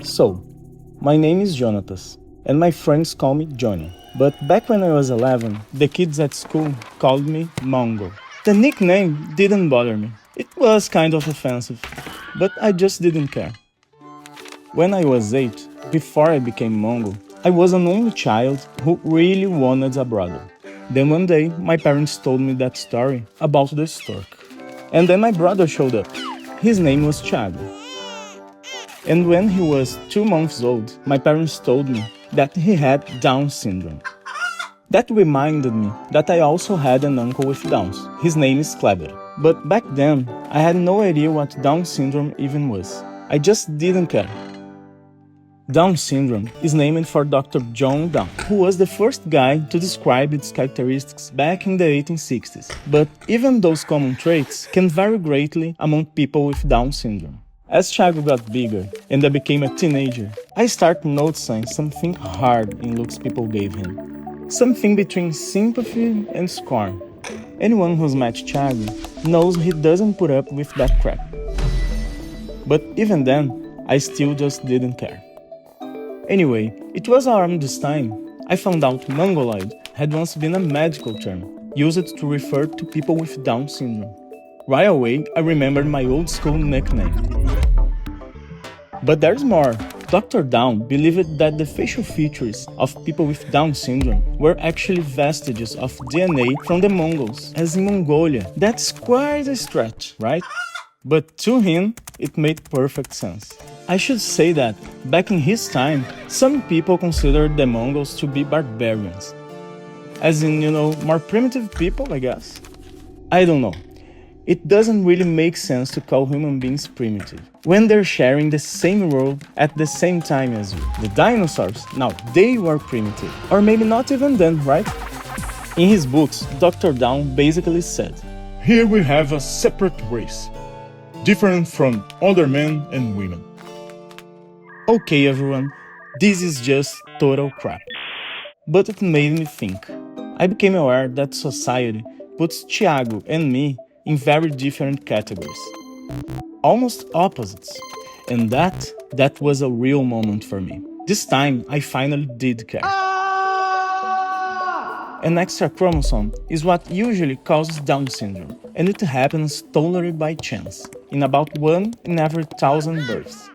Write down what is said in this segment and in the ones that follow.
So, my name is Jonatas, and my friends call me Johnny. But back when I was 11, the kids at school called me Mongo. The nickname didn't bother me. It was kind of offensive, but I just didn't care. When I was 8, before I became Mongo, I was an only child who really wanted a brother. Then one day, my parents told me that story about the stork. And then my brother showed up. His name was Tiago. And when he was 2 months old, my parents told me that he had Down syndrome. That reminded me that I also had an uncle with Downs. His name is Kleber. But back then, I had no idea what Down syndrome even was. I just didn't care. Down syndrome is named for Dr. John Down, who was the first guy to describe its characteristics back in the 1860s. But even those common traits can vary greatly among people with Down syndrome. As Tiago got bigger and I became a teenager, I started noticing something hard in looks people gave him. Something between sympathy and scorn. Anyone who's met Tiago knows he doesn't put up with that crap. But even then, I still just didn't care. Anyway, it was around this time I found out mongoloid had once been a medical term, used to refer to people with Down syndrome. Right away, I remembered my old school nickname. But there's more. Dr. Down believed that the facial features of people with Down syndrome were actually vestiges of DNA from the Mongols, as in Mongolia. That's quite a stretch, right? But to him, it made perfect sense. I should say that, back in his time, some people considered the Mongols to be barbarians. As in, more primitive people, I guess? I don't know. It doesn't really make sense to call human beings primitive when they're sharing the same world at the same time as you. The dinosaurs, now they were primitive. Or maybe not even then, right? In his books, Dr. Down basically said, "Here we have a separate race, different from other men and women." Okay everyone, this is just total crap. But it made me think. I became aware that society puts Tiago and me in very different categories. Almost opposites. And that was a real moment for me. This time, I finally did care. An extra chromosome is what usually causes Down syndrome, and it happens totally by chance, in about 1 in every 1,000 births.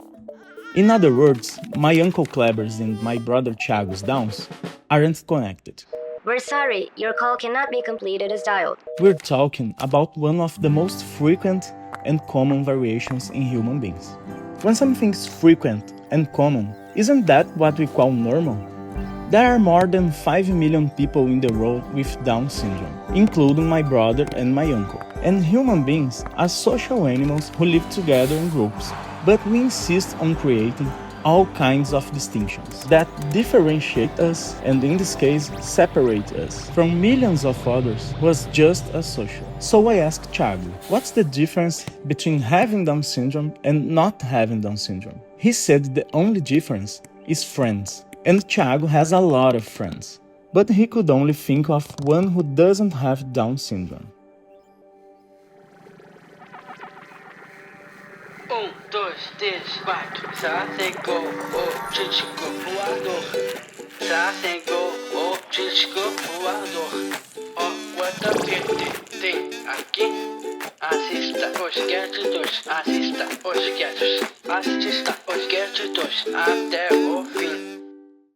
In other words, my uncle Kleber's and my brother Tiago's Downs aren't connected. We're sorry, your call cannot be completed as dialed. We're talking about one of the most frequent and common variations in human beings. When something's frequent and common, isn't that what we call normal? There are more than 5 million people in the world with Down syndrome, including my brother and my uncle. And human beings are social animals who live together in groups, but we insist on creating all kinds of distinctions that differentiate us and in this case separate us from millions of others who are just as social. So I asked Tiago, what's the difference between having Down syndrome and not having Down syndrome? He said the only difference is friends. And Tiago has a lot of friends, but he could only think of one who doesn't have Down syndrome. 1, 2, 3, 4. Sacegou o títico voador. Sacegou o títico voador. Ó, quanta gente tem aqui. Assista os gadgets, assista os gadgets, assista os gadgets até o